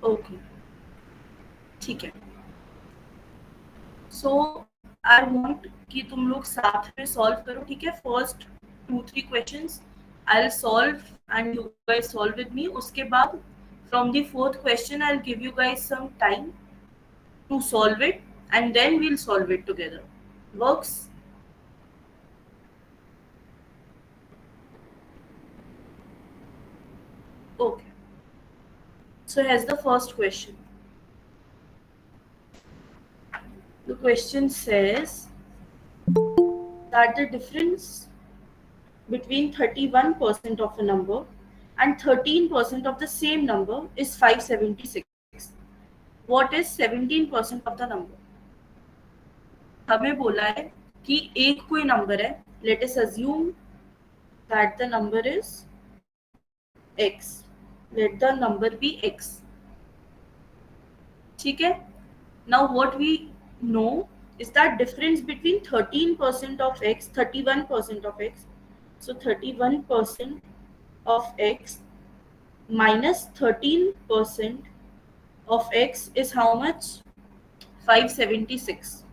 Okay, ठीक है. सो I want कि तुम लोग साथ में सॉल्व करो, ठीक है. First 2-3 questions I will solve and you guys solve with me. उसके बाद from the fourth question I will give you guys some time to solve it and then we'll solve it together. Works? Okay. So here's the first question. The question says that the difference between 31% of a number and 13% of the same number is 576. What is 17% of the number? हमें बोला है कि एक कोई number है. Let us assume that the number is x. Let the number be x. ठीक है. Now what we know is that difference between 13% of x, 31% of x. So 31% of x minus 13% of x is how much? 576.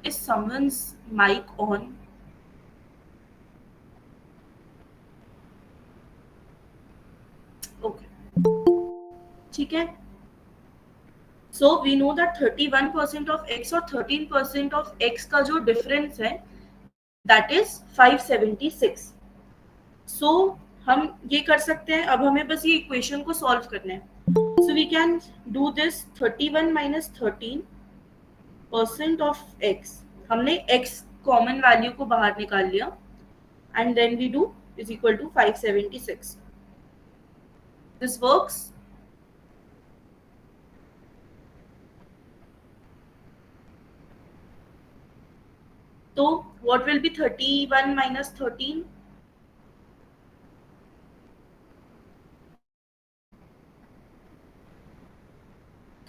Is someone's mic on? Okay. ठीक है. So we know that 31% of x और 13% of x का जो difference है that is 576. So हम ये कर सकते हैं. अब हमें बस ये इक्वेशन को सॉल्व करना है. So we can do this 31 minus 13% of x. हमने x कॉमन वैल्यू को बाहर निकाल लिया and then we do is equal to 576. This works? So what will be 31 minus 13?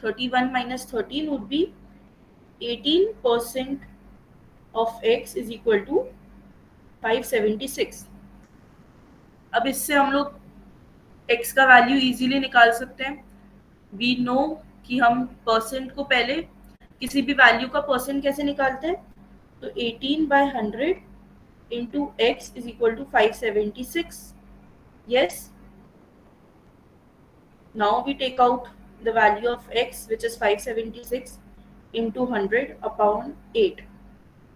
(31 minus 13 would be 18% of x is equal to 576. अब इससे हम लोग x का वैल्यू इजीली निकाल सकते हैं. वी नो कि हम परसेंट को पहले किसी भी वैल्यू का परसेंट कैसे निकालते हैं. तो 18/100 into x is equal to 576. Yes. Now we take out the value of x, which is 576, into 100 upon 8.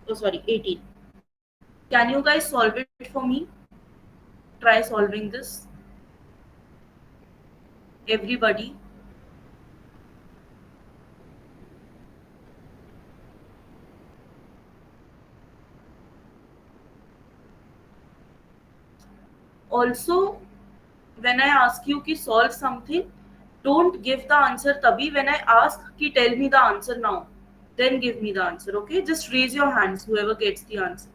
Oh, sorry, 18. Can you guys solve it for me? Try solving this. Everybody. Also, when I ask you to solve something, don't give the answer tabhi when I ask ki tell me the answer now. Then give me the answer, okay? Just raise your hands, whoever gets the answer.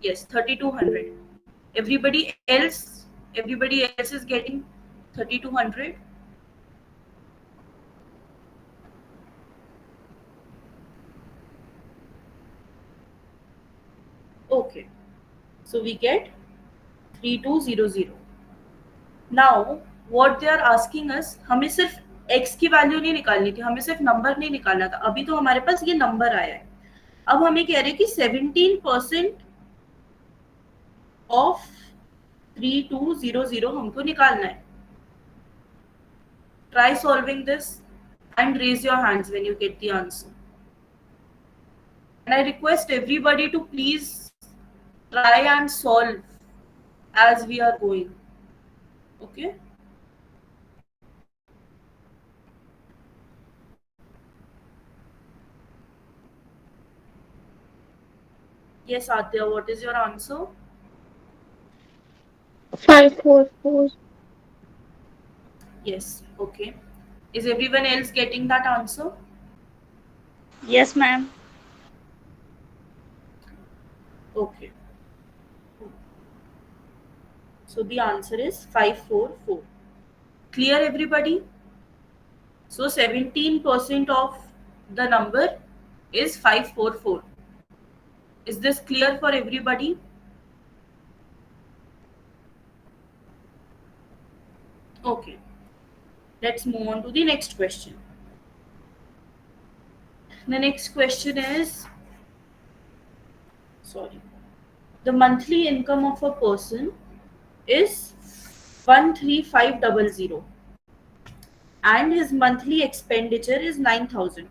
Yes, 3200. Everybody else is getting 3200. Okay. So we get 3200. Now what they are asking us, हमें सिर्फ x की value नहीं निकालनी थी, हमें सिर्फ number नहीं निकालना था. अभी तो हमारे पास ये नंबर आया है. अब हमें कह रहे हैं कि 17% ऑफ 3200 हमको निकालना है. Try solving this and raise your hands when you get the answer. And I request everybody to please try and solve as we are going. Okay? Yes, Adya, what is your answer? 544. Yes, okay. Is everyone else getting that answer? Yes, ma'am. Okay. So the answer is 544. Clear, everybody? So 17% of the number is 544. Is this clear for everybody? Okay, let's move on to the next question. The next question is, sorry, the monthly income of a person is 13500 and his monthly expenditure is 9000.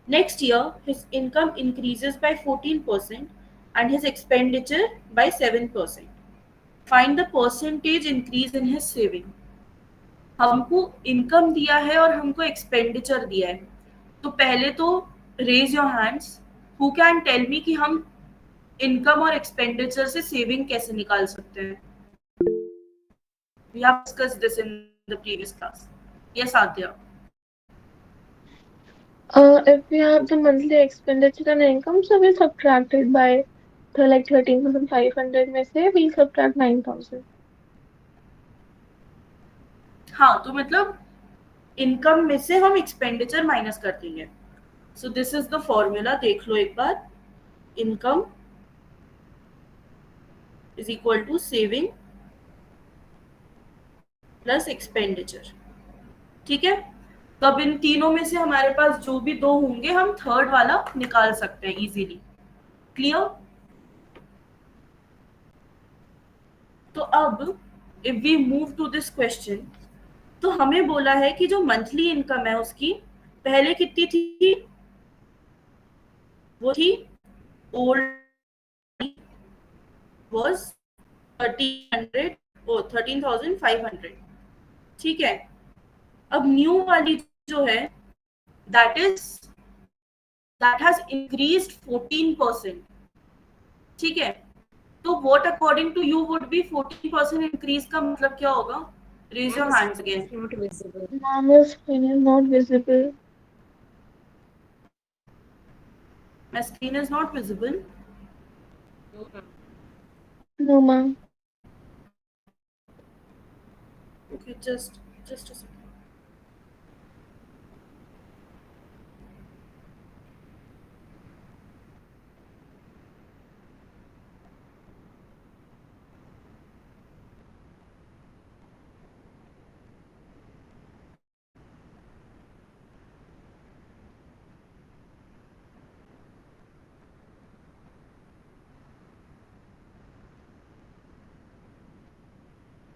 Next year, his income increases by 14% and his expenditure by 7%. Find the percentage increase in his saving. हमको income दिया है और हमको expenditure दिया है, तो पहले तो raise your hands who can tell me कि हम इनकम और एक्सपेंडिचर से सेविंग कैसे निकाल सकते हैं. We have discussed this in the previous class. Yes, Adya. If we have the monthly expenditure and income, so we subtract it by like 13,500 में से we subtract 9,000. हाँ, तो मतलब इनकम में से हम एक्सपेंडिचर माइनस कर देंगे. So this is the formula, देख लो एक बार. Income is equal to saving plus expenditure. ठीक है, तो अब इन तीनों में से हमारे पास जो भी दो होंगे हम थर्ड वाला निकाल सकते हैं इजीली. क्लियर? तो अब if we move to this question, तो हमें बोला है कि जो मंथली इनकम है उसकी पहले कितनी थी, वो थी ओल्ड वाज 13,500. ठीक है, अब न्यू वाली जो है दैट हैज इंक्रीज्ड 14%. ठीक है, तो what according to you would be 14% increase का मतलब क्या होगा? Raise your hands again. Not visible. Ma'am, your screen is not visible. My screen is not visible. No, ma'am. No, ma'am. Okay, just a second.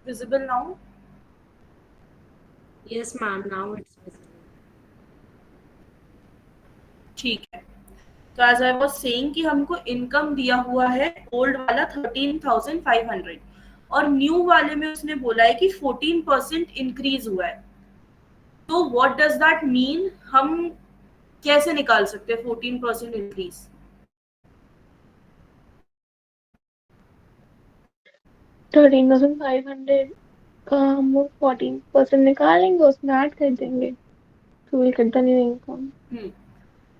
Visible now? Yes, ma'am. Now it's visible. ठीक है, तो as I was saying कि हमको income दिया हुआ है old वाला 13,500 और न्यू वाले में उसने बोला है कि 14% इंक्रीज हुआ है. तो व्हाट डज दैट मीन? हम कैसे निकाल सकते हैं 14% इंक्रीज? 13,500 का हम लोग 14% निकालेंगे, उसमें ऐड कर देंगे, तो we'll get the new income.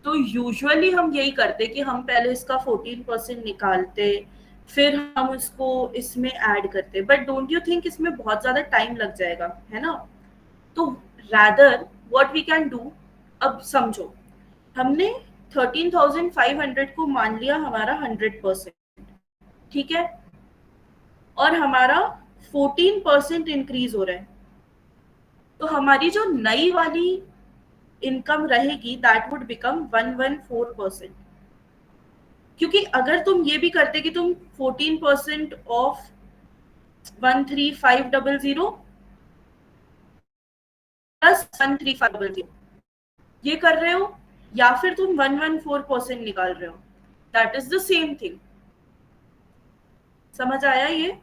तो यूजुअली हम यही करते कि हम पहले इसका 14% निकालते, फिर हम इसको इसमें ऐड करते. बट डोंट यू थिंक इसमें बहुत ज्यादा टाइम लग जाएगा, है ना? तो rather what we can do, अब समझो, हमने 13,500 को मान लिया हमारा 100%. ठीक है, और हमारा 14% इंक्रीज हो रहा है, तो हमारी जो नई वाली इनकम रहेगी दैट वुड बिकम 114%. क्योंकि अगर तुम ये भी करते कि तुम 14% ऑफ 13500 प्लस 13500 ये कर रहे हो, या फिर तुम 114% निकाल रहे हो, that is the same thing. समझ आया ये?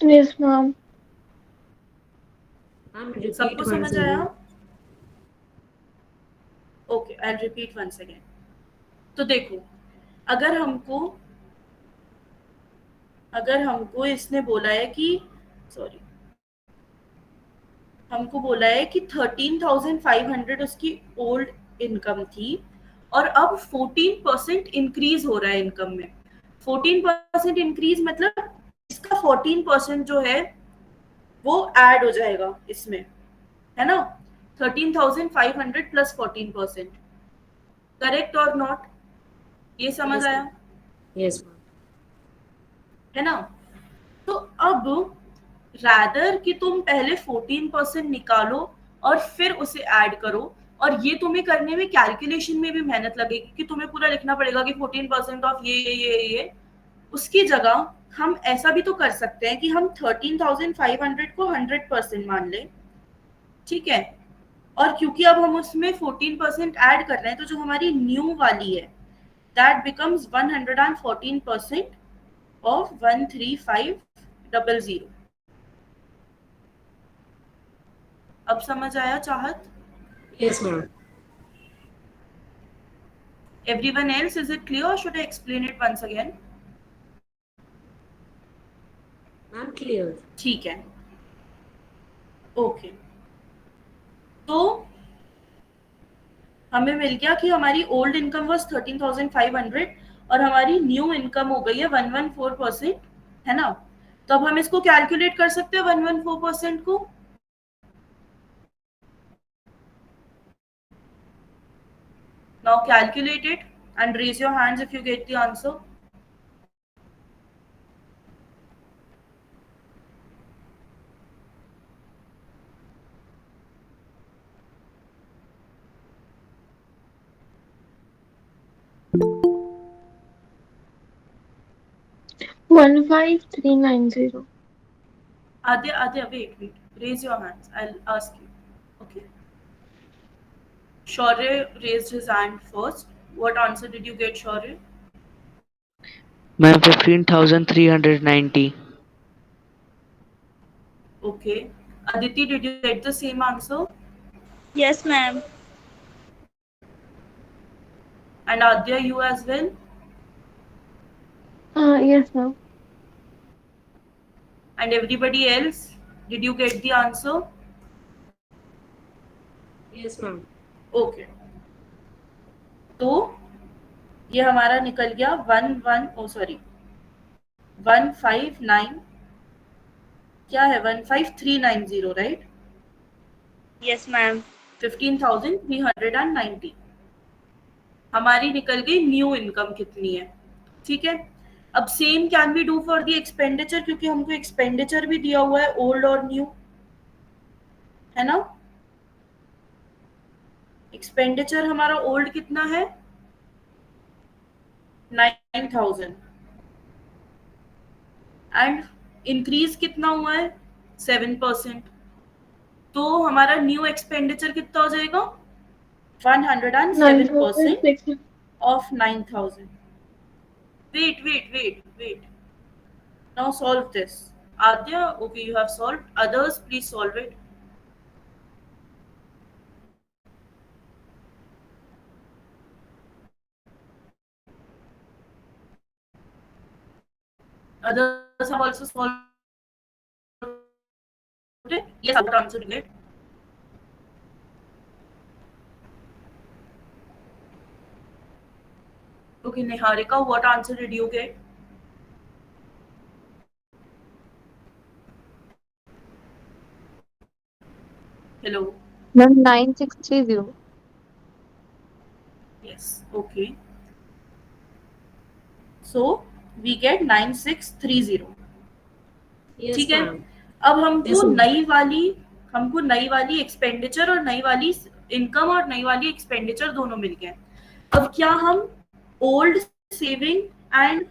Yes, ma'am. Ma'am, repeat सबको once समझ आया? again. Okay, I repeat once again. तो देखो, अगर हमको इसने बोला है कि सॉरी हमको बोला है कि 13,500 उसकी ओल्ड इनकम थी और अब 14% इंक्रीज हो रहा है इनकम में. 14% इंक्रीज मतलब इसका 14% जो है वो ऐड हो जाएगा इसमें, है ना? 13,500 प्लस 14%. करेक्ट और नॉट? ये समझ Yes, आया? ma'am. Yes, ma'am. है ना? तो अब रादर कि तुम पहले 14% निकालो और फिर उसे ऐड करो, और ये तुम्हें करने में कैलकुलेशन में भी मेहनत लगेगी कि तुम्हें पूरा लिखना पड़ेगा कि 14% ऑफ ये। उसकी जगह हम ऐसा भी तो कर सकते हैं कि हम 13,500 को 100% मान लें, ठीक है, और क्योंकि अब हम उसमें 14% ऐड कर रहे हैं तो जो हमारी न्यू वाली है दैट बिकम्स 114% ऑफ 13500। अब समझ आया चाहत? Yes, ma'am. Everyone else, is it clear or should I explain it once again? Ma'am, clear. ठीक है, ओके। तो हमें मिल गया कि हमारी ओल्ड इनकम वाज 13,500 और हमारी न्यू इनकम हो गई है 114%, है ना? तो अब हम इसको कैलकुलेट कर सकते हैं 114% को। Now calculate it and raise your hands if you get the answer. One five three nine zero. Adya, wait. Raise your hands. I'll ask you. Okay. Shaurya raised his hand first. What answer did you get, Shaurya? Ma'am, 15,390. Okay. Aditi, did you get the same answer? Yes, ma'am. And Adya, you as well? Yes, ma'am. And everybody else, did you get the answer? Yes, ma'am. Okay, तो ये हमारा निकल गया 159, क्या है 15390, right? Yes, ma'am. 15,390 हमारी निकल गई। न्यू इनकम कितनी है? ठीक है, अब same can we do for the expenditure, क्योंकि हमको एक्सपेंडिचर भी दिया हुआ है ओल्ड और न्यू, है ना? एक्सपेंडिचर हमारा ओल्ड कितना है? 9,000 एंड इंक्रीज कितना हुआ है? 7%। तो हमारा न्यू एक्सपेंडिचर कितना हो जाएगा? 107% 9,600. of 9,000. Wait. Now solve this. Adya, okay, you have solved. Others, please solve it. Others have also solved it. Yes, what answer did you get? Okay, Niharika, what answer did you get? Hello. Ma'am, 9630. Yes, okay. So we get 9630. Yes, ठीक है, ma'am. अब हमको Yes, ma'am. नई वाली expenditure और नई वाली income और नई वाली एक्सपेंडिचर दोनों मिल गए। अब क्या हम old saving and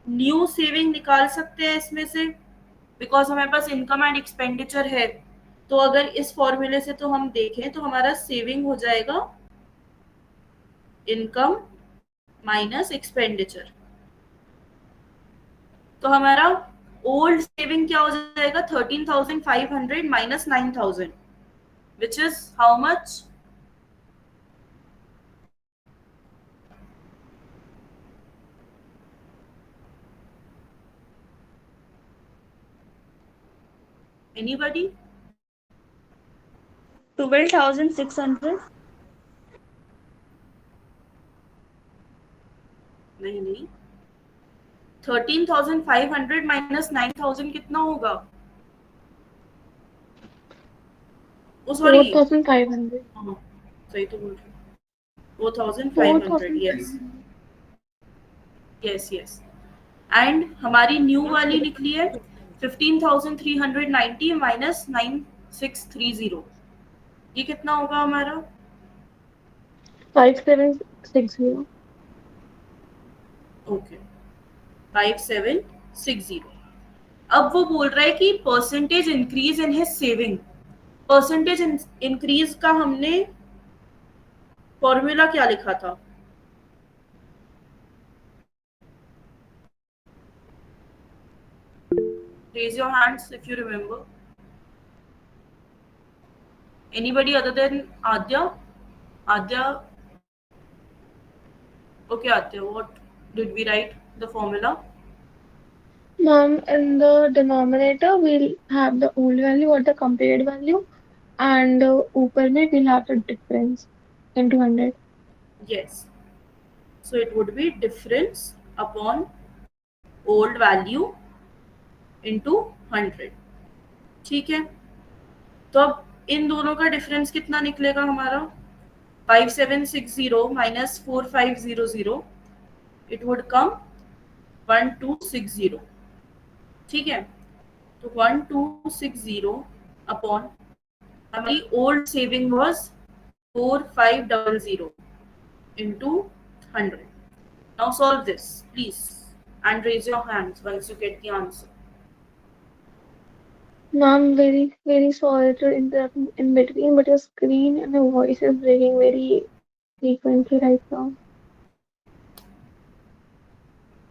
new saving निकाल सकते हैं इसमें से? बिकॉज हमारे पास इनकम एंड एक्सपेंडिचर है, तो अगर इस फॉर्मूले से तो हम देखें तो हमारा सेविंग हो जाएगा इनकम माइनस एक्सपेंडिचर। तो हमारा ओल्ड सेविंग क्या हो जाएगा? 13,500 minus 9,000, which is how much? Anybody? 12,600. नहीं, 13,500 माइनस 9,000 कितना होगा? ओ सॉरी, 4,500. सही तो बोल रही हूँ, 4,500। यस। एंड हमारी न्यू वाली निकली है 15,390 माइनस 9630, ये कितना होगा हमारा? 5760. ओके, 5760. अब वो बोल रहा है कि percentage increase in his saving. Percentage increase का हमने फॉर्मूला क्या लिखा था? Raise your hands if you remember. Anybody other than Adya? Adya? Okay, Adya, what did we write the formula? Ma'am, in the denominator, we'll have the old value or the compared value, and ऊपर में we'll have the difference into 100. Yes. So it would be difference upon old value into 100. ठीक है, तो अब इन दोनों का difference कितना निकलेगा हमारा? 5760 minus 4500, it would come 1260. ठीक है, तो 1260 अपॉन हमारी old saving was 4500 into 100. Now solve this, please, and raise your hands once you get the answer. Ma'am, very sorry to interrupt in between, but your screen and your voice is breaking very frequently right now.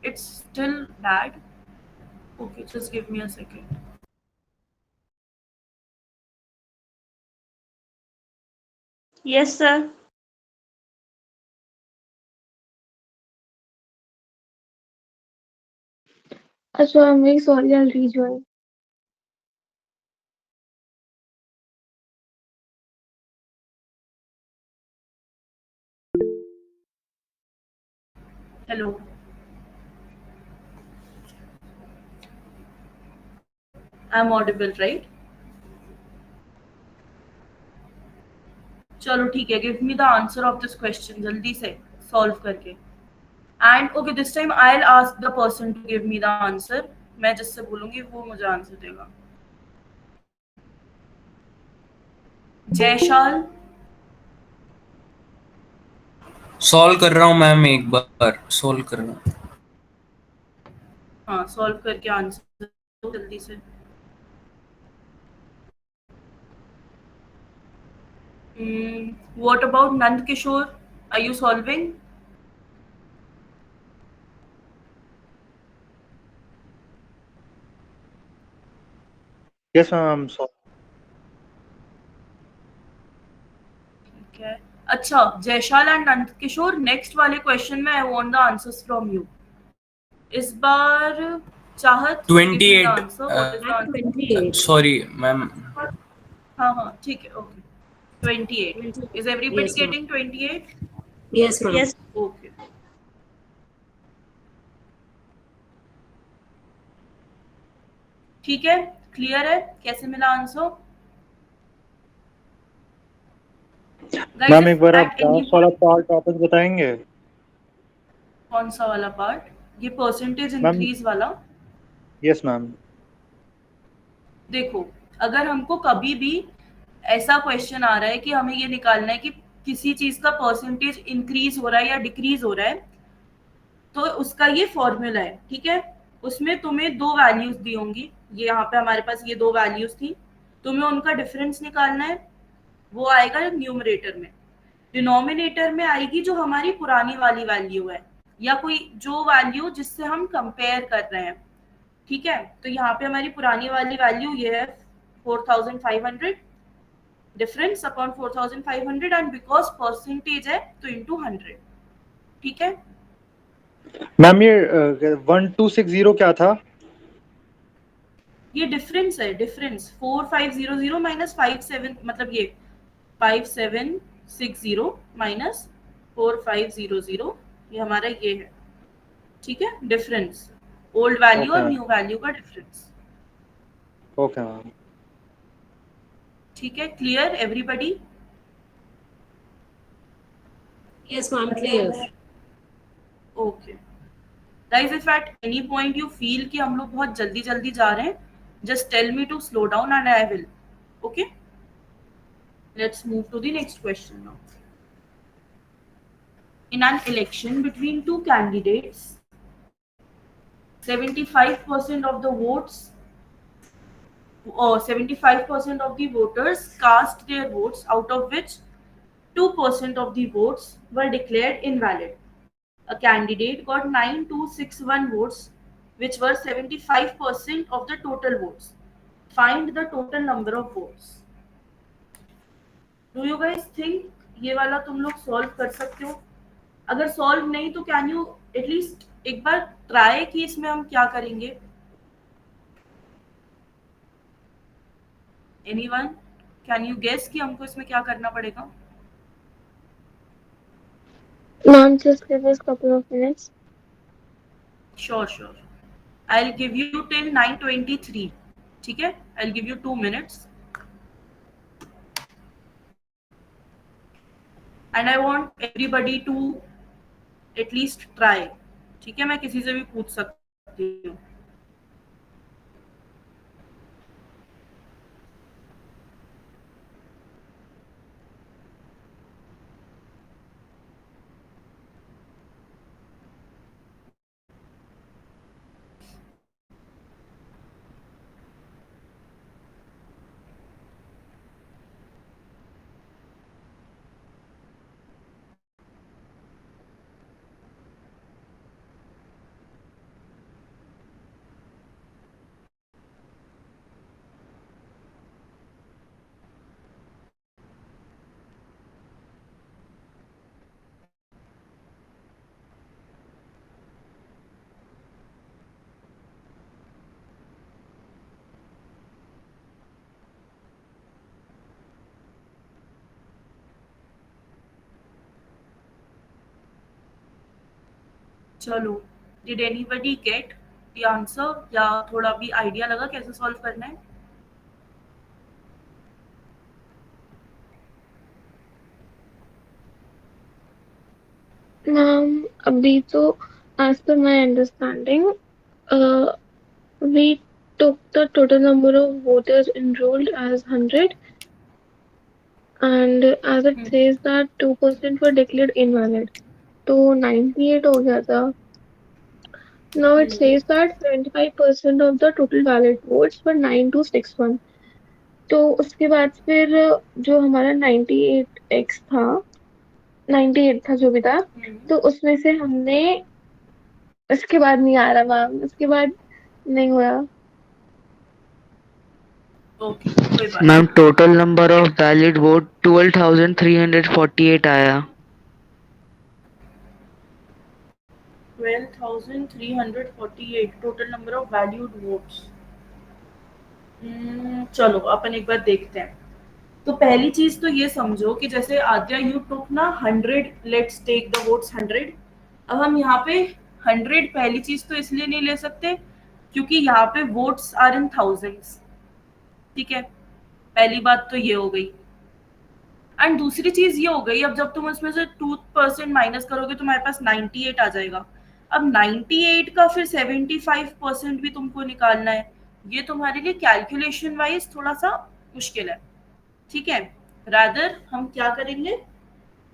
It's still bad. Okay, just give me a second. Yes, sir. So I'm very sorry, I'll rejoin. Hello. I'm audible, right? चलो ठीक है, give me the answer of this question जल्दी से solve करके. And okay, this time I will ask the person to give me the answer. मैं जिससे बोलूंगी वो मुझे आंसर देगा. जयशाल. सॉल्व कर रहा हूँ मैम, एक बार सॉल्व कर रहा हूँ. हाँ, सॉल्व करके आंसर दो जल्दी से. What about Nand Kishore? Are you solving? Yes, ma'am. I'm sorry. ठीक है. अच्छा, जयशाल एंड नंद किशोर, नेक्स्ट वाले क्वेश्चन में I want the answers from you. इस बार चाहत 28. Answer. What is the answer? 28. Sorry ma'am. हाँ, ठीक है. Okay, 28. Is everybody Yes, ma'am. getting 28? Yes, ma'am. Yes. Okay. ठीक है, क्लियर है कैसे मिला आंसर? मैम एक बार आप लास्ट वाला पार्ट वापस बताएंगे? कौन सा वाला पार्ट? ये परसेंटेज मैम इंक्रीज वाला. Yes ma'am. देखो, अगर हमको कभी भी ऐसा क्वेश्चन आ रहा है कि हमें ये निकालना है कि किसी चीज का परसेंटेज इंक्रीज हो रहा है या डिक्रीज हो रहा है, तो उसका ये फॉर्मूला है. ठीक है, उसमें तुम्हें दो वैल्यूज दी होंगी. ये यहाँ पे हमारे पास ये दो वैल्यूज थी, तुम्हें उनका डिफरेंस निकालना है. वो आएगा न्यूमरेटर में. डिनोमिनेटर में आएगी जो हमारी पुरानी वाली वैल्यू है, या कोई जो वैल्यू जिससे हम कंपेयर कर रहे हैं. ठीक है, तो यहाँ पे हमारी पुरानी वाली वैल्यू ये है 4500, difference upon 4500, and because percentage है तो इनटू 100. ठीक है, मैम ये 1260 क्या था? ये डिफरेंस है. डिफरेंस 4500 माइनस 57, मतलब ये 5760 माइनस 4500, ये हमारा ये है. ठीक है, डिफरेंस ओल्ड वैल्यू और न्यू वैल्यू का डिफरेंस. Okay ma'am. ठीक है, clear everybody? Yes, ma'am. Clear. Okay guys, if at any point you feel कि हम लोग बहुत जल्दी जल्दी जा रहे हैं, Just tell me to slow down and I will. Okay? Let's move to the next question now. In an election between two candidates, 75% of the votes or 75% of the voters cast their votes, out of which 2% of the votes were declared invalid. A candidate got 9261 votes, which were 75% of the total votes. Find the total number of votes. Do you guys think ये वाला तुम लोग solve कर सकते हो? अगर solve नहीं तो कैन यू एटलीस्ट एक बार ट्राई कि इसमें हम क्या करेंगे? एनीवन कैन यू गेस कि हमको इसमें क्या करना पड़ेगा? Ma'am, just give us a couple of minutes. Sure. I'll give you till 9:23. ठीक है? I'll give you 2 minutes. And I want everybody to at least try. ठीक है? मैं किसी से भी पूछ सकती हूँ. चलो, did anybody get the answer या थोड़ा भी आइडिया लगा कैसे सॉल्व करना है? Ma'am, abhi to, as per my understanding, we took the total number of voters enrolled as 100, and as it says that 2% were declared invalid. तो 98 हो गया था. Now it says that 75% of the total valid votes were 9261. तो उसके बाद फिर जो हमारा 98x था, 98 था जो भी था, तो उसमें से हमने, उसके बाद नहीं आ रहा मैम, उसके बाद नहीं हुआ. ओके, कोई बात ma'am total number of valid vote 12,348 आया. 12,348 total number of valued votes. चलो अपन एक बार देखते हैं. तो पहली चीज तो ये समझो कि जैसे आद्या यू टुक ना 100, लेट्स टेक द वोट्स 100. अब हम यहाँ पे 100 पहली चीज तो इसलिए नहीं ले सकते क्योंकि यहाँ पे वोट्स आर इन थाउजेंड्स. ठीक है, पहली बात तो ये हो गई. एंड दूसरी चीज ये हो गई, अब जब तुम उसमें से 2% माइनस करोगे तो हमारे पास 98 आ जाएगा. अब 98 का फिर 75% भी तुमको निकालना है. ये तुम्हारे लिए कैलकुलेशन वाइज थोड़ा सा मुश्किल है. ठीक है, रादर हम क्या करेंगे,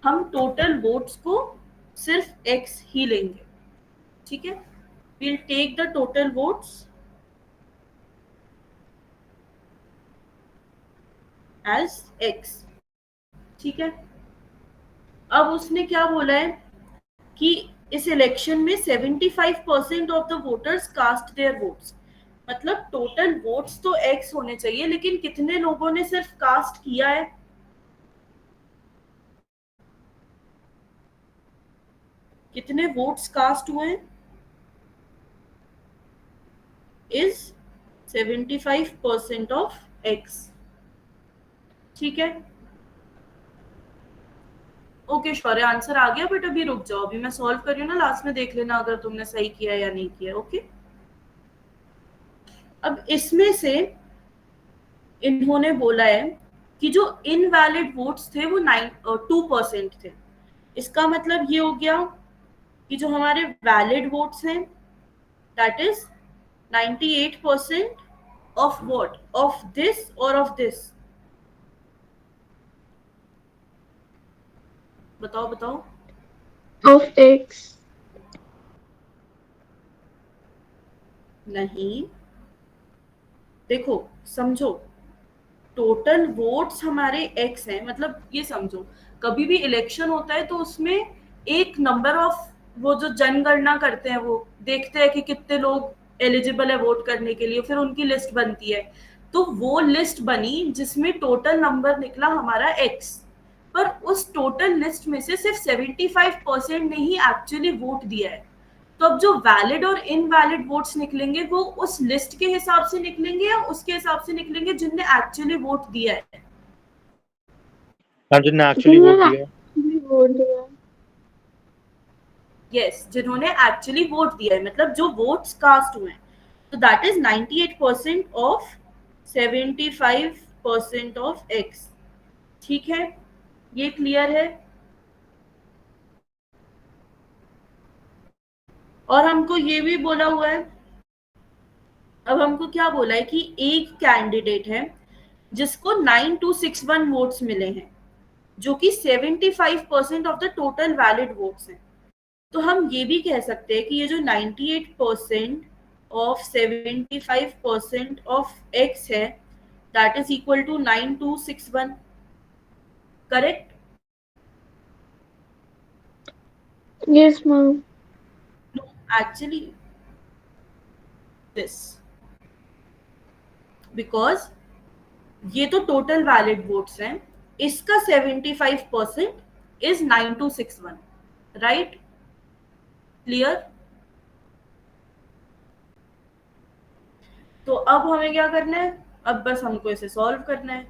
हम टोटल वोट्स को सिर्फ x ही लेंगे. ठीक है, we'll take the total votes as x. ठीक है, अब उसने क्या बोला है कि इस इलेक्शन में 75% of the voters cast their votes. मतलब टोटल वोट्स तो x होने चाहिए, लेकिन कितने लोगों ने सिर्फ कास्ट किया है? कितने वोट्स कास्ट हुए हैं इज 75% ऑफ x. ठीक है, ओके श्योर, आंसर आ गया. बट अभी रुक जाओ, अभी मैं सॉल्व कर रही हूँ ना, लास्ट में देख लेना अगर तुमने सही किया या नहीं किया. ओके, अब इसमें से इन्होंने बोला है कि जो इनवैलिड वोट्स थे वो 2% थे. इसका मतलब ये हो गया कि जो हमारे वैलिड वोट्स हैं that is 98% of what? Of this or of this? बताओ बताओ. Of X. नहीं, देखो समझो, टोटल वोट्स हमारे एक्स हैं, मतलब ये समझो, कभी भी इलेक्शन होता है तो उसमें एक नंबर ऑफ, वो जो जनगणना करते हैं वो देखते हैं कि कितने लोग एलिजिबल है वोट करने के लिए, फिर उनकी लिस्ट बनती है. तो वो लिस्ट बनी जिसमें टोटल नंबर निकला हमारा एक्स, पर उस टोटल लिस्ट में से सिर्फ 75% ने ही एक्चुअली वोट दिया है. तो अब जो वैलिड और इनवैलिड वोट्स निकलेंगे वो उस लिस्ट के हिसाब से निकलेंगे या उसके हिसाब से निकलेंगे जिनने एक्चुअली वोट दिया है? मैम जिनने एक्चुअली वोट दिया है. Actually वोट दिया है. यस, जिन्होंने एक्चुअली वोट दिया है, मतलब जो वोट्स कास्ट हुए हैं. तो that is 98% of 75% of x. ठीक है, ये क्लियर है? और हमको ये भी बोला हुआ है, अब हमको क्या बोला है कि एक कैंडिडेट है जिसको 9261 वोट्स मिले हैं, जो कि 75% of the total valid votes हैं. तो हम ये भी कह सकते हैं कि ये जो 98% ऑफ 75% ऑफ एक्स है, that is equal to 9261. Correct? Yes, ma'am. No, actually this, because ये तो टोटल वैलिड वोट्स हैं, इसका 75% इज 9261. राइट? क्लियर? तो अब हमें क्या करना है? अब बस हमको इसे सॉल्व करना है.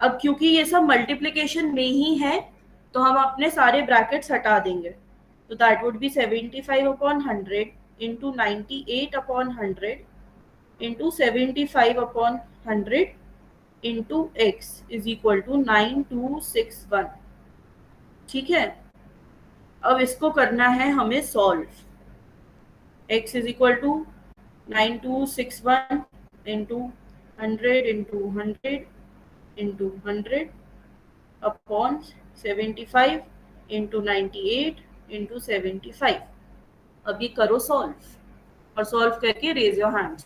अब क्योंकि ये सब मल्टीप्लिकेशन में ही है तो हम अपने सारे ब्रैकेट्स हटा देंगे. तो that would be 75/100 into 98/100 into 75/100 into X is equal to 9261. ठीक है, अब इसको करना है हमें solve. x is equal to 9261 into 100 into 100 into 100 upon 75 into 98 into 75. अब ये करो सॉल्व, और सॉल्व करके रेज योर हैंड्स.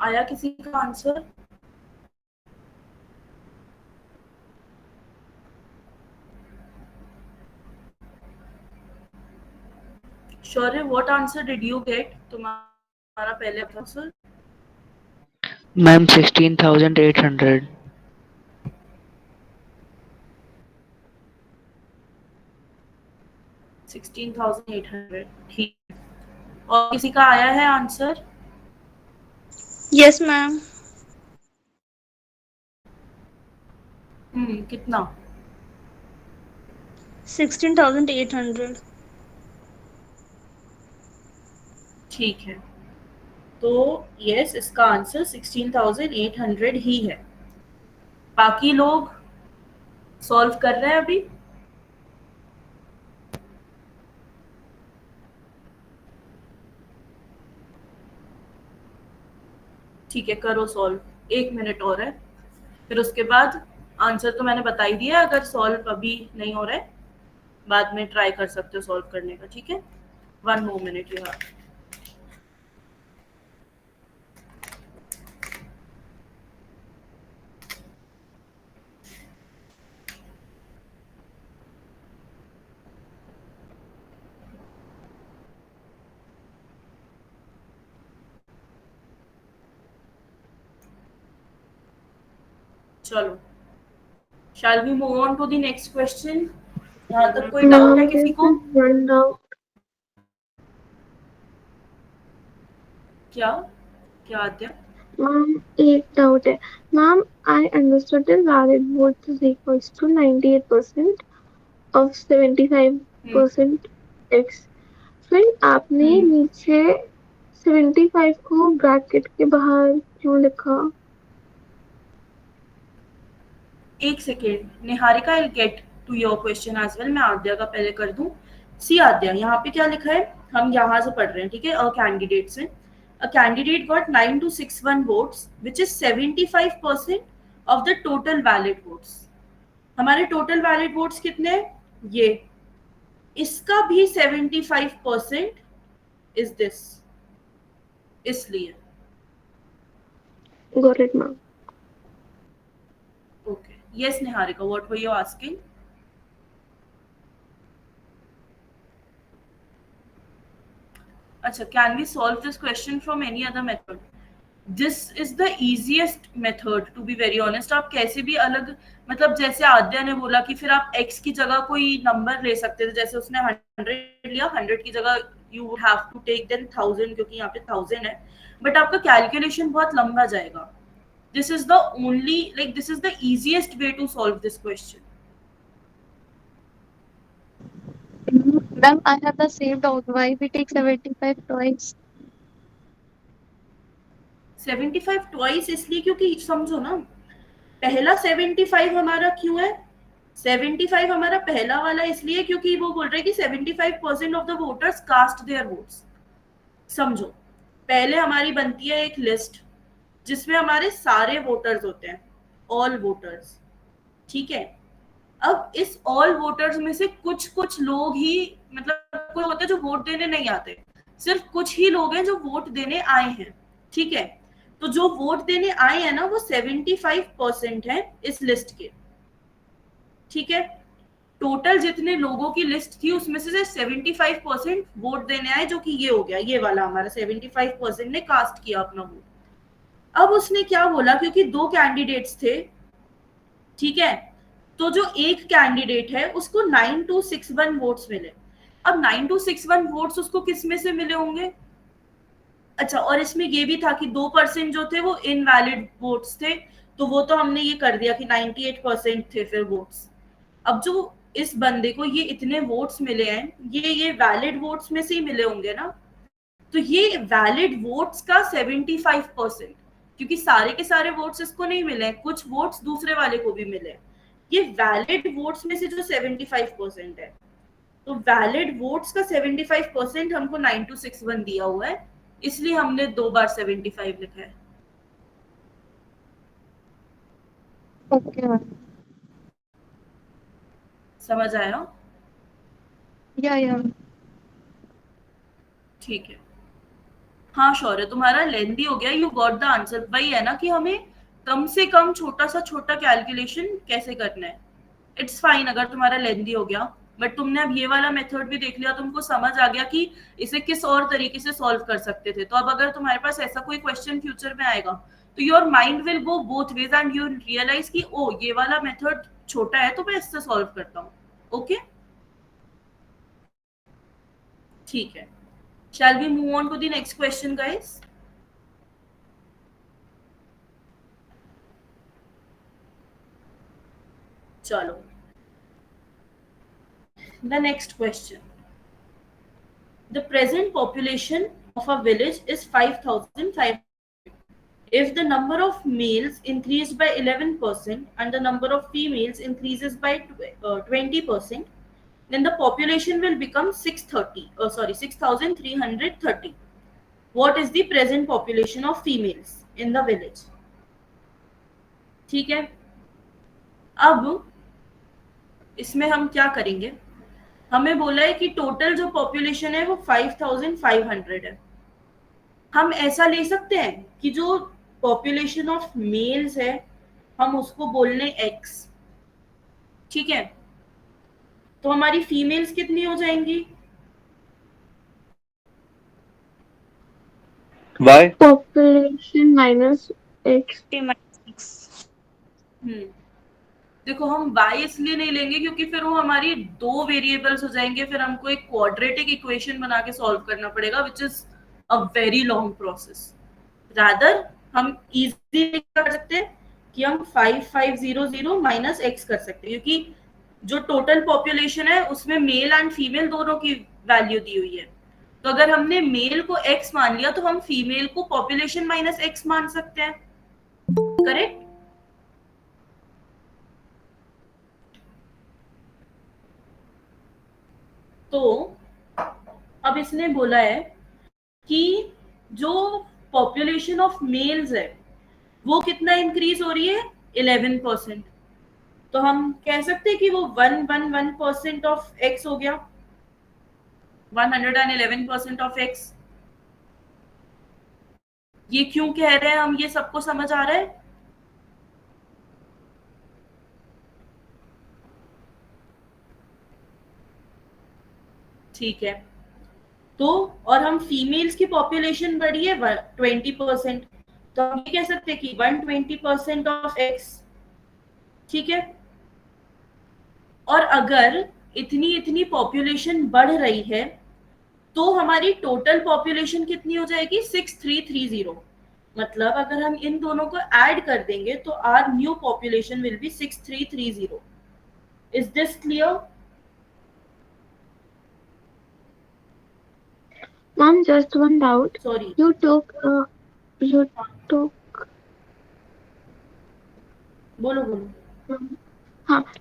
आया किसी का answer? Shaurya, what answer did you get? तुम्हारा पहले आंसर? मैम 16,800. 16,800. ठीक. और किसी का आया है आंसर? Yes, ma'am. कितना? 16,800. ठीक है, तो यस, इसका आंसर 16,800 ही है. बाकी लोग सॉल्व कर रहे हैं अभी? ठीक है, करो सॉल्व. 1 मिनट और है, फिर उसके बाद आंसर तो मैंने बता ही दिया. अगर सॉल्व अभी नहीं हो रहा है, बाद में ट्राई कर सकते हो सॉल्व करने का. ठीक है, 1 more minute यू हैव. चलो, Shall we move on to the next question? यहाँ तक कोई डाउट है Ma'am, किसी there's को? just one doubt. क्या क्या आद्या? Ma'am, एक doubt है. Ma'am, I understood that valid votes is equals to 98% of 75% X. फिर आपने नीचे 75 को ब्रैकेट के बाहर क्यों लिखा? एक second Niharika, I get to your question as well. मैं आद्या का पहले कर दूं. सी आद्या, यहाँ पे क्या लिखा है? हम यहाँ से पढ़ रहे हैं, ठीक है. अ कैंडिडेट से, a candidate got 9261 votes which is 75% of the total valid votes. हमारे टोटल वैलिड वोट्स कितने हैं? ये. इसका भी 75% इज दिस. इसलिए Got it, ma'am. okay. Yes, Niharika, what were you asking? Acha, can we solve this question from any other method? This is the easiest method to be very honest. आप कैसे भी अलग, मतलब जैसे आद्या ने बोला कि फिर आप x की जगह कोई नंबर ले सकते थे, जैसे उसने 100 लिया, 100 की जगह you would have to take then 1000 क्योंकि यहाँ पे 1000 है, बट आपका कैलकुलेशन बहुत लंबा जाएगा. This is the only, like this is the easiest way to solve this question. Ma'am, I have the same doubt. Why we take 75 twice? 75 twice इसलिए क्योंकि समझो ना, पहला 75 हमारा क्यों है? 75 हमारा पहला वाला इसलिए क्योंकि वो बोल रहे हैं कि 75% of the voters cast their votes. समझो, पहले हमारी बनती है एक लिस्ट जिसमें हमारे सारे वोटर्स होते हैं, ऑल वोटर्स, ठीक है. अब इस ऑल वोटर्स में से कुछ कुछ लोग ही, मतलब कोई होते हैं जो वोट देने नहीं आते, सिर्फ कुछ ही लोग हैं जो वोट देने आए हैं, ठीक है. तो जो वोट देने आए हैं ना, वो 75% है इस लिस्ट के, ठीक है. टोटल जितने लोगों की लिस्ट थी उसमें से 75% वोट देने आए, जो कि ये हो गया, ये वाला हमारा 75% ने कास्ट किया अपना वोट. अब उसने क्या बोला, क्योंकि दो कैंडिडेट्स थे, ठीक है, तो जो एक कैंडिडेट है उसको 9261 वोट्स मिले. अब 9261 वोट्स उसको किस में से मिले होंगे? अच्छा, और इसमें ये भी था कि 2% जो थे वो इनवैलिड वोट्स थे, तो वो तो हमने ये कर दिया कि 98% थे फिर वोट्स. अब जो इस बंदे को ये इतने वोट्स मिले हैं, ये वैलिड वोट्स में से ही मिले होंगे ना, तो ये वैलिड वोट्स का 75%, क्योंकि सारे के सारे वोट्स इसको नहीं मिले हैं, कुछ वोट्स दूसरे वाले को भी मिले. ये वैलिड वोट्स में से जो 75% है, तो वैलिड वोट्स का 75% हमको 9261 दिया हुआ है, इसलिए हमने 2 बार 75 लिखा है. Okay, ma'am. समझ आया? Yeah. ठीक है. हाँ शौर्य, तुम्हारा लेंदी हो गया, यू गॉट द आंसर. वही है ना कि हमें कम से कम छोटा सा छोटा कैलकुलेशन कैसे करना है. इट्स फाइन अगर तुम्हारा लेंदी हो गया, बट तुमने अब ये वाला मेथड भी देख लिया, तुमको समझ आ गया कि इसे किस और तरीके से सॉल्व कर सकते थे. तो अब अगर तुम्हारे पास ऐसा कोई क्वेश्चन फ्यूचर में आएगा, तो your mind will go both ways and you realise कि ओ ये वाला मेथड छोटा है तो मैं इससे सॉल्व करता हूँ. ओके, ठीक है. Shall we move on to the next question, guys? Chalo. The next question. The present population of a village is 5,500. If the number of males increased by 11% and the number of females increases by 20%, then the population will become 6,330. What is the present population of females in the village? ठीक है. अब इसमें हम क्या करेंगे, हमें बोला है कि टोटल जो पॉपुलेशन है वो 5,500 है. हम ऐसा ले सकते हैं कि जो पॉपुलेशन ऑफ मेल्स है हम उसको बोलने x, ठीक है. तो हमारी फीमेल्स कितनी हो जाएंगी? Y. Population minus X. T minus 6. देखो हम y इसलिए नहीं लेंगे क्योंकि फिर वो हमारी दो वेरिएबल्स हो जाएंगे, फिर हमको एक क्वाड्रेटिक इक्वेशन बना के सॉल्व करना पड़ेगा which is a very long process. Rather हम इजीली कर सकते हैं कि हम 5500 माइनस x कर सकते हैं, क्योंकि जो टोटल पॉपुलेशन है उसमें मेल एंड फीमेल दोनों की वैल्यू दी हुई है। तो अगर हमने मेल को x मान लिया तो हम फीमेल को पॉपुलेशन माइनस x मान सकते हैं, करेक्ट? तो अब इसने बोला है कि जो पॉपुलेशन ऑफ मेल्स है वो कितना इंक्रीज हो रही है, 11%। तो हम कह सकते हैं कि वो 111% ऑफ एक्स हो गया, 111% ऑफ एक्स। ये क्यों कह रहे हैं हम, ये सबको समझ आ रहा है? ठीक है। तो और हम फीमेल्स की पॉपुलेशन बढ़ी है 20%, तो हम ये कह सकते हैं कि 120% ऑफ एक्स। ठीक है। और अगर इतनी इतनी पॉपुलेशन बढ़ रही है तो हमारी टोटल पॉपुलेशन कितनी हो जाएगी, 6330। मतलब अगर हम इन दोनों को ऐड कर देंगे तो our new population will be 6330। Is this clear? Ma'am, just one doubt. Sorry. You took बोलो बोलो।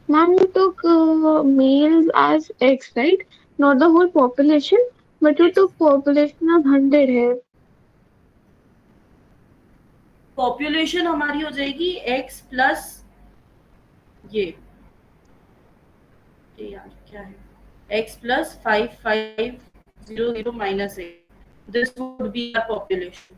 ma'am, you took males as X, right? Not the whole population, but you Yes. took population of 100 here. Population हमारी हो जाएगी x plus ये यार क्या है, x plus 5500 minus a, this would be our population.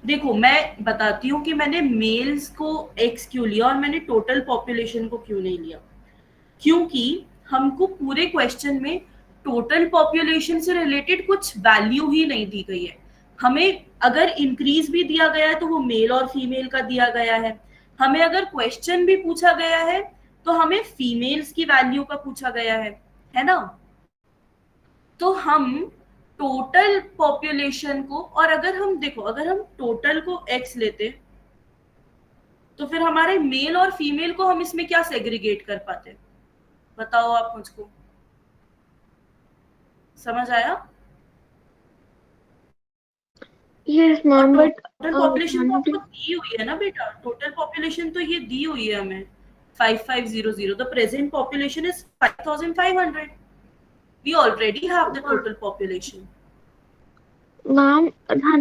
देखो मैं बताती हूँ कि मैंने मेल्स को x क्यों लिया और मैंने टोटल पॉपुलेशन को क्यों नहीं लिया। क्योंकि हमको पूरे क्वेश्चन में टोटल पॉपुलेशन से रिलेटेड कुछ वैल्यू ही नहीं दी गई है। हमें अगर इंक्रीज भी दिया गया है तो वो मेल और फीमेल का दिया गया है। हमें अगर क्वेश्चन भी पूछा गया है तो हमें फीमेल्स की वैल्यू का पूछा गया है ना? तो हम टोटल पॉपुलेशन को, और अगर हम देखो अगर हम टोटल को x लेते तो फिर हमारे मेल और फीमेल को हम इसमें क्या सेग्रीगेट कर पाते, बताओ आप मुझको। समझ आया? Yes, ma'am, but total population तो can आपको you दी हुई है ना बेटा, टोटल पॉपुलेशन तो ये दी हुई है हमें 5500। The present population is 5500। We already have the total population. ma'am,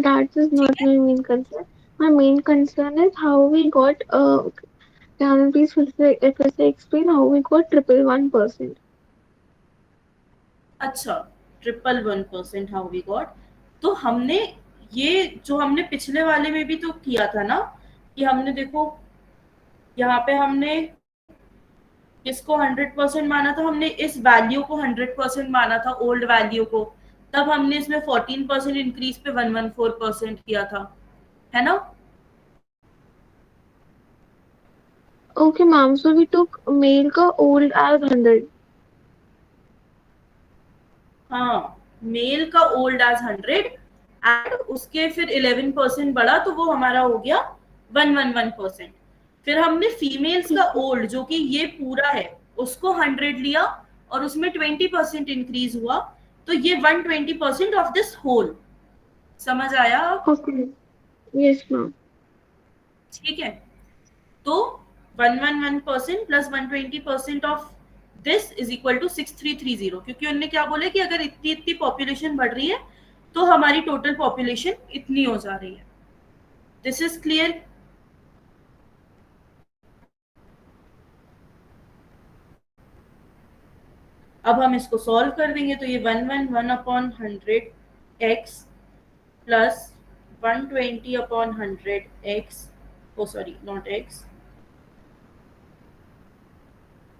that is not my main concern. My main concern is how we got can you please first explain how we got 111%? अच्छा, 111% how we got. तो हमने ये जो हमने पिछले वाले में भी तो किया था ना, कि हमने देखो यहाँ पे हमने इसको 100% माना था, हमने इस वैल्यू को 100% माना था, ओल्ड वैल्यू को। तब हमने इसमें 14% इंक्रीज पे 114% किया था, है ना? Okay, ma'am, so we took male का old as 100. हाँ, मेल का ओल्ड एज 100 एंड उसके फिर 11% बढ़ा तो वो हमारा हो गया 111%। फिर हमने फीमेल्स का ओल्ड जो कि ये पूरा है उसको 100 लिया और उसमें 20% इंक्रीज हुआ, तो ये 120% ऑफ दिस होल। समझ आया? Okay. Yes, ma'am. ठीक है। तो 111% plus 120% of this is equal to 6330, क्योंकि उन्होंने क्या बोला कि अगर इतनी इतनी पॉपुलेशन बढ़ रही है तो हमारी टोटल पॉपुलेशन इतनी हो जा रही है। This is clear? अब हम इसको सॉल्व कर देंगे तो ये 111/100x plus 120/100x, oh sorry not x,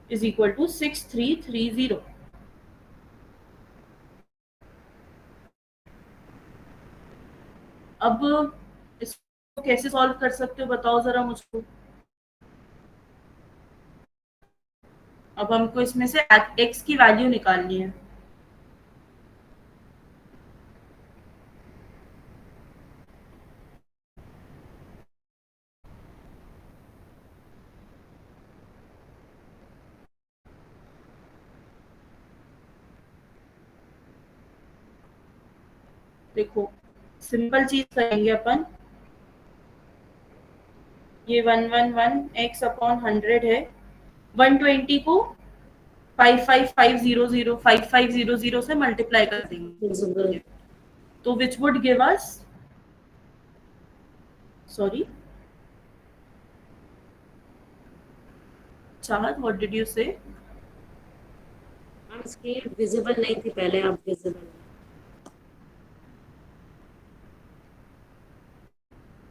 is equal to 6330। अब कैसे सॉल्व कर सकते हो बताओ जरा मुझको। अब हमको इसमें से x की वैल्यू निकालनी है। देखो सिंपल चीज करेंगे अपन। ये 111 x अपॉन 100 है। 120 को 5500 से मल्टीप्लाई कर देंगे। Visible. तो which would give us, sorry चाहत, व्हाट डिड यू से? मैम स्क्रीन विजिबल नहीं थी पहले, अब विजिबल है।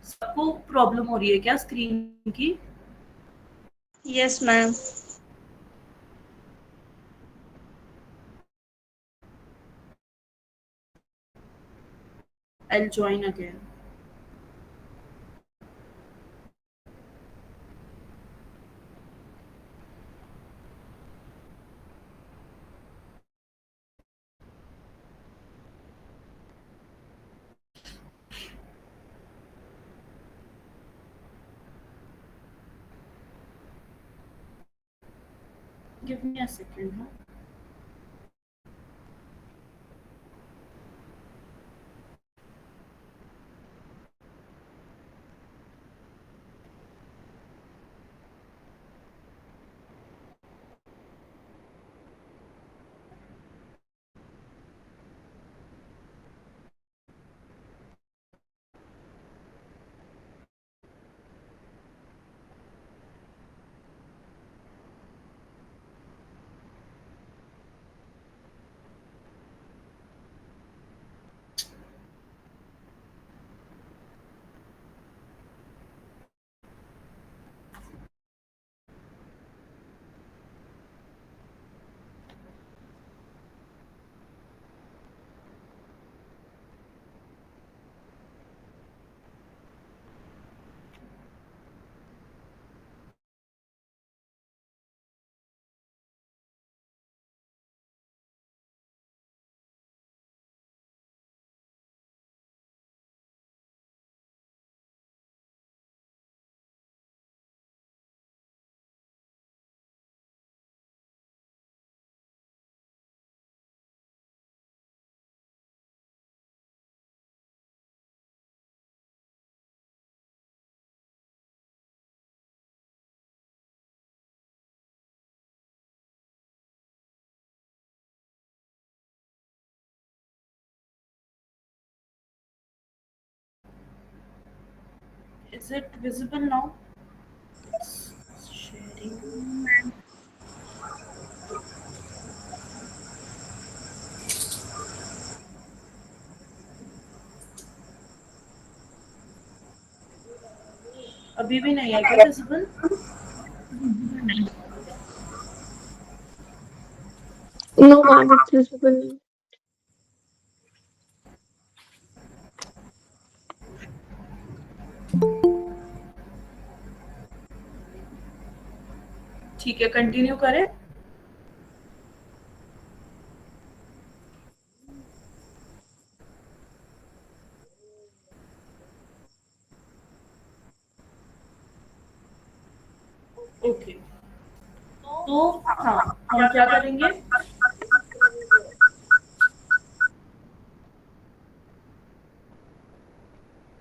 सबको प्रॉब्लम हो रही है क्या स्क्रीन की? Yes, ma'am. I'll join again. Give me a second, huh? Is it visible now? Sharing. अभी भी नहीं है क्या visible? No, ma'am, it's visible. ठीक है, कंटिन्यू करें। ओके, तो हाँ, हम क्या करेंगे?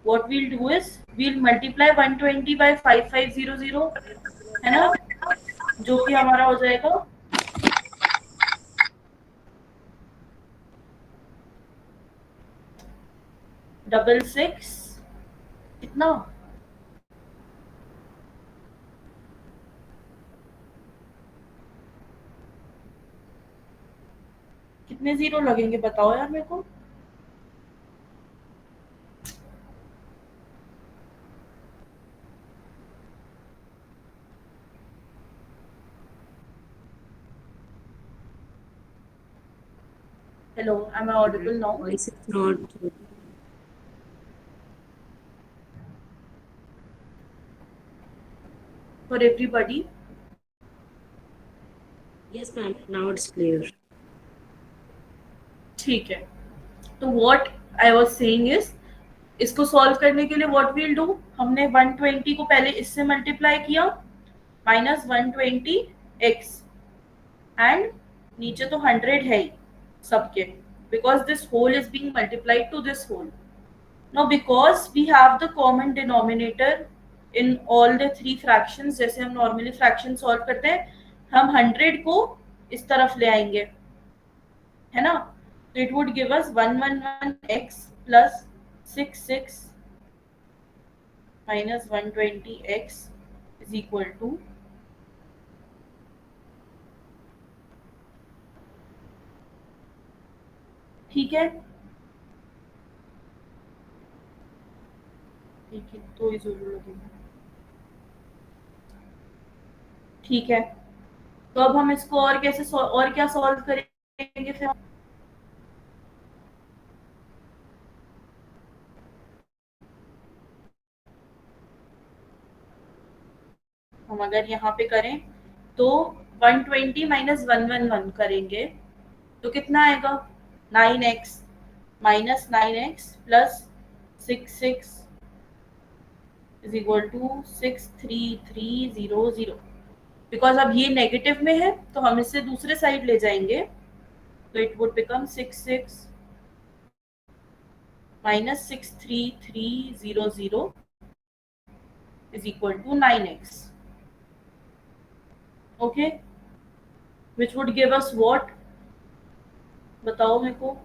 What we'll do is we'll multiply 120 by 5500, है ना, जो कि हमारा हो जाएगा 66 कितना, कितने जीरो लगेंगे बताओ यार मेरे को। Hello, am I audible now? Voice is not. for everybody? Yes, ma'am. Now it's clear. ठीक है, तो what I was saying is, इसको सॉल्व करने के लिए what we'll do, हमने 120 को पहले इससे मल्टीप्लाई किया माइनस 120 x, एंड नीचे तो 100 है ही सबके, because this whole is being multiplied to this whole. Now because we have the common denominator in all the three fractions, जैसे हम normally fraction solve करते हैं, हम 100 को इस तरफ ले आएंगे, है ना? तो it would give us 111x plus 66 minus 120x is equal to ठीक है, ठीक है, तो ही जरूर लगेगा. ठीक है, तो अब हम इसको और कैसे और क्या सॉल्व करेंगे फिर? हम अगर यहाँ पे करें तो 120 माइनस 111 करेंगे तो कितना आएगा? 9x minus 9x plus 66 is equal to 63300. Because अब ये नेगेटिव में है तो हम इसे दूसरे साइड ले जाएंगे, तो it would become 66 minus 63300 is equal to 9x. Okay, which would give us what? बताओ मेरे को.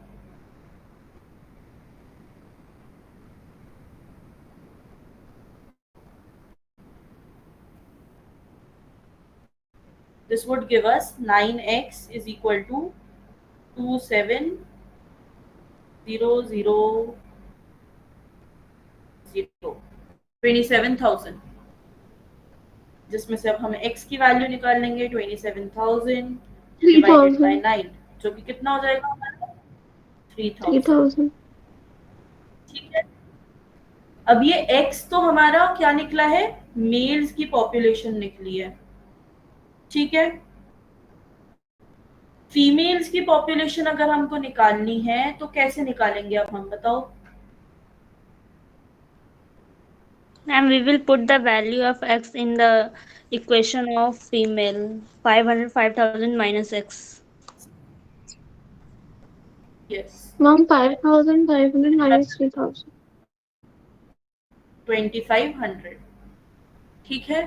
This would give us 9x is equal to 27,000, 27,000, जिसमें से अब हम x की वैल्यू निकाल लेंगे 27,000 डिवाइडेड बाय 9, जो कि कितना हो जाएगा हमारा? 3,000. ठीक है, अब ये x तो हमारा क्या निकला है? मेल्स की पॉपुलेशन निकली है. ठीक है, फीमेल्स की पॉपुलेशन अगर हमको निकालनी है तो कैसे निकालेंगे अब हम बताओ? Ma'am, we will put the value of x in the equation of female. 505,000 minus x. Yes, Mom, 5,500 minus 3,000. 2500. ठीक है,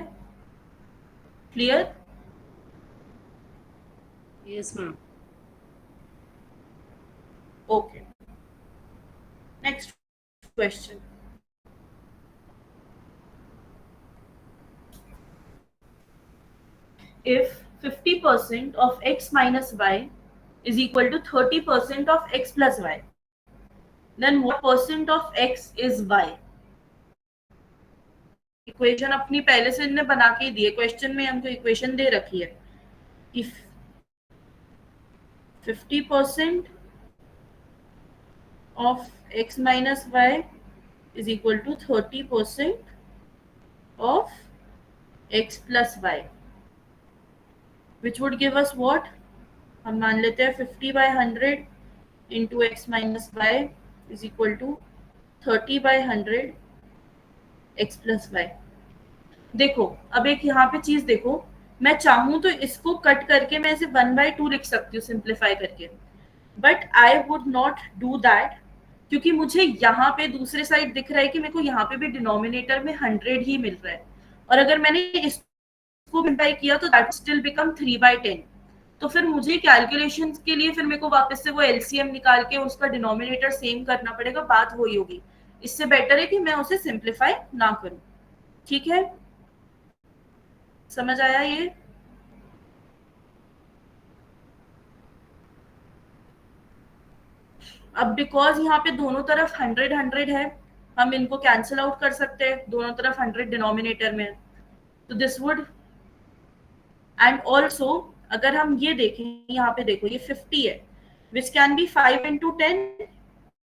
clear? Yes, ma'am. Okay. Next question. If 50% of x minus y is equal to 30% of x plus y, then what percent of x is y? Equation अपनी पहले से इन्हें बना के दी है, question में हमको इक्वेशन दे रखी है कि 50% of x minus y is equal to 30% of x plus y, which would give us what? हम मान लेते हैं 50/100 into x minus y is equal to 30/100 x plus y. देखो, अब एक यहाँ पे चीज देखो, मैं चाहूं तो इसको कट करके मैं इसे 1/2 लिख सकती हूँ सिंप्लीफाई करके, but I would not do that, क्योंकि मुझे यहाँ पे दूसरे साइड दिख रहा है कि मेरे को यहाँ पे भी डिनोमिनेटर में 100 ही मिल रहा है, और अगर मैंने इसको मल्टीप्लाई किया तो दैट स्टिल बिकम 3/10. तो फिर मुझे कैलकुलेशन के लिए फिर मेरे को वापस से वो एलसीएम निकाल के उसका डिनोमिनेटर सेम करना पड़ेगा, बात वही होगी. इससे बेटर है कि मैं उसे सिंप्लीफाई ना करूं. ठीक है, समझ आया ये? अब बिकॉज यहाँ पे दोनों तरफ 100 है, हम इनको कैंसिल आउट कर सकते हैं, दोनों तरफ 100 डिनोमिनेटर में, तो दिस वुड, एंड ऑल्सो अगर हम ये देखें, यहाँ पे देखो ये 50 है which can be 5 into 10,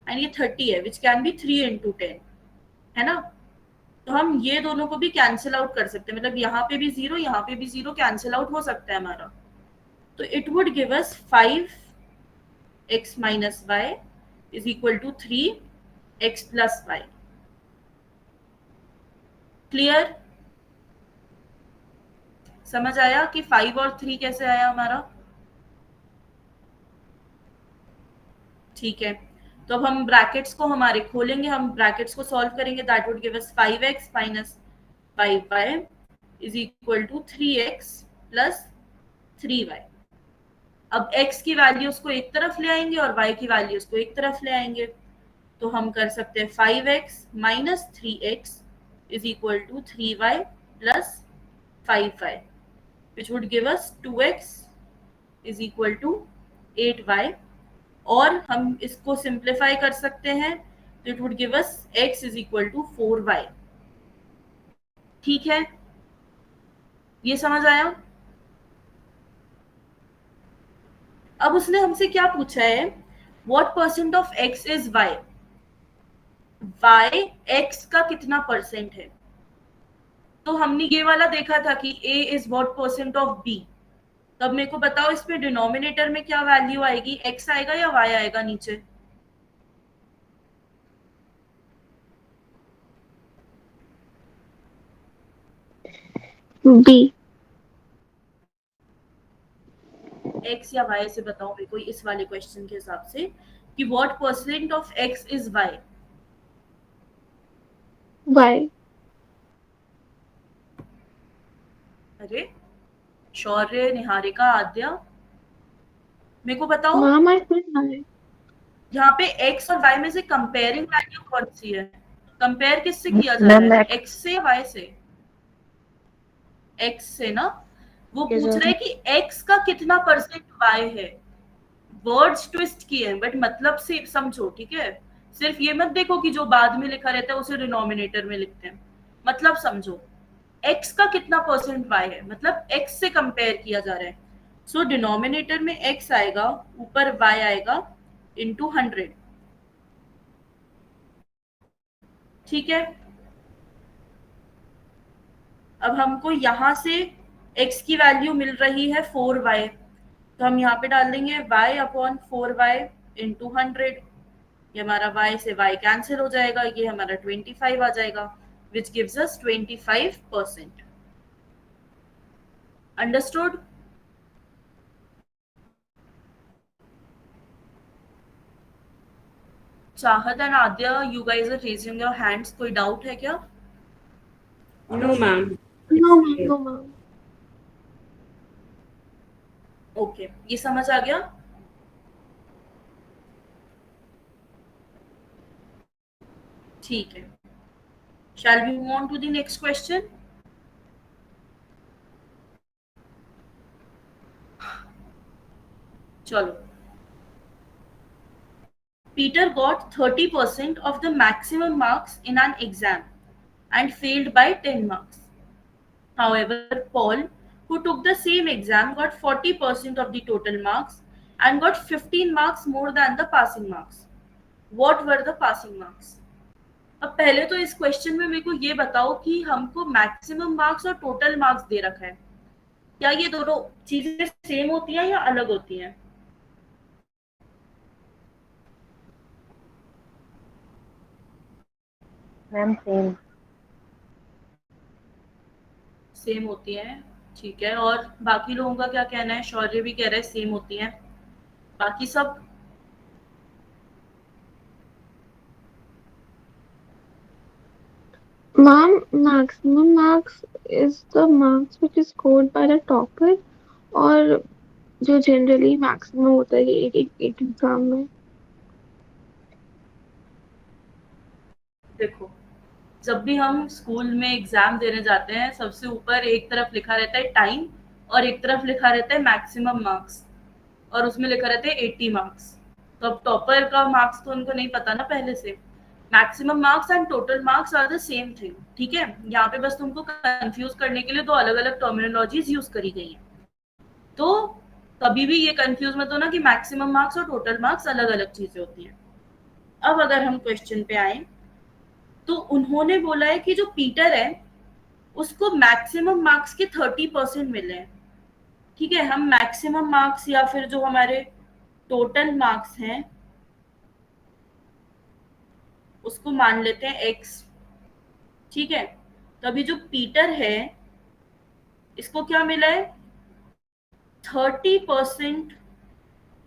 and ये 30 है विच कैन बी 3 into 10, है ना? तो हम ये दोनों को भी कैंसिल आउट कर सकते हैं, मतलब यहाँ पे भी 0, यहाँ पे भी 0 कैंसिल आउट हो सकता है हमारा। तो it would give us 5x minus y is equal to 3x plus y. Clear? समझ आया कि 5 और 3 कैसे आया हमारा? ठीक है, तो अब हम ब्रैकेट्स को हमारे खोलेंगे, हम ब्रैकेट्स को सॉल्व करेंगे। That would give us 5x minus 5y is equal to 3x plus 3y. अब x की वैल्यूज को एक तरफ ले आएंगे और y की वैल्यूज को एक तरफ ले आएंगे, तो हम कर सकते हैं 5x minus 3x is equal to 3y plus 5y, which would give us 2x is equal to 8y. और हम इसको सिंप्लीफाई कर सकते हैं, तो it would give us x is equal to 4y. ठीक है, ये समझ आया? अब उसने हमसे क्या पूछा है, what percent of x is y? y x का कितना परसेंट है? तो हमने ये वाला देखा था कि a is what percent of b. तब मेरे को बताओ इसमें डिनोमिनेटर में क्या वैल्यू आएगी, x आएगा या y आएगा नीचे? B. x या y से बताओ मेरे को इस वाले क्वेश्चन के हिसाब से कि what percent of x is y? Y. अरे शौर्य, निहारिका, आद्या, मेरे को बताओ Ma'am, I said Y. यहाँ पे x और y में से कंपेयरिंग वैल्यू कौन सी है? कंपेयर किससे किया जा रहा है, x से y से? x से ना। वो पूछ रहे हैं कि x का कितना परसेंट y है। वर्ड्स ट्विस्ट किए हैं बट मतलब से समझो, ठीक है? सिर्फ ये मत देखो कि जो बाद में लिखा रहता है उसे डिनोमिनेटर में लिखते हैं, मतलब समझो x का कितना परसेंट y है, मतलब x से कंपेयर किया जा रहा है। सो डिनोमिनेटर में x आएगा, ऊपर y आएगा इंटू 100, ठीक है? अब हमको यहाँ से x की वैल्यू मिल रही है 4y, तो हम यहाँ पे डाल देंगे y अपॉन 4y इंटू 100। ये हमारा y से y कैंसिल हो जाएगा, ये हमारा 25 आ जाएगा, which gives us 25%. Understood? Chahat and Aadya, you guys are raising your hands, कोई डाउट है क्या? No ma'am. No, ma'am. No, ma'am. Okay, ये समझ आ गया? ठीक है, shall we move on to the next question? चलो, Peter got 30% of the maximum marks in an exam and failed by 10 marks. However, Paul, who took the same exam, got 40% of the total marks and got 15 marks more than the passing marks. What were the passing marks? अब पहले तो इस question में मेरे को ये बताओ कि हमको मैक्सिमम मार्क्स और टोटल मार्क्स दे रखा है, क्या ये दोनों चीजें सेम होती हैं या अलग होती हैं? Ma'am same. सेम होती हैं, ठीक है। और बाकी लोगों का क्या कहना है? शौर्य भी कह रहा है सेम होती हैं, बाकी सब? Ma'am, maximum marks is the marks which is scored by the topper, और जो जनरली मैक्सिमम होता है एक एग्जाम में। देखो, जब भी हम स्कूल में एग्जाम देने जाते हैं, सबसे ऊपर एक तरफ लिखा रहता है टाइम और एक तरफ लिखा रहता है मैक्सिमम मार्क्स, और उसमें लिखा रहता है 80 मार्क्स। तो अब टॉपर का मार्क्स तो उनको नहीं पता ना पहले से। Maximum marks and total marks are the same thing, ठीक है? यहाँ पे बस तुमको कंफ्यूज करने के लिए दो अलग अलग टर्मिनोलॉजीज यूज करी गई हैं, तो कभी भी ये कंफ्यूज मत होना कि मैक्सिमम मार्क्स और टोटल मार्क्स अलग अलग चीजें होती हैं। अब अगर हम क्वेश्चन पे आए, तो उन्होंने बोला है कि जो पीटर है उसको मैक्सिमम मार्क्स के 30% मिले हैं। ठीक है, हम मैक्सिमम मार्क्स या फिर जो हमारे टोटल मार्क्स हैं उसको मान लेते हैं x। ठीक है, तो अभी जो पीटर है इसको क्या मिला है, 30%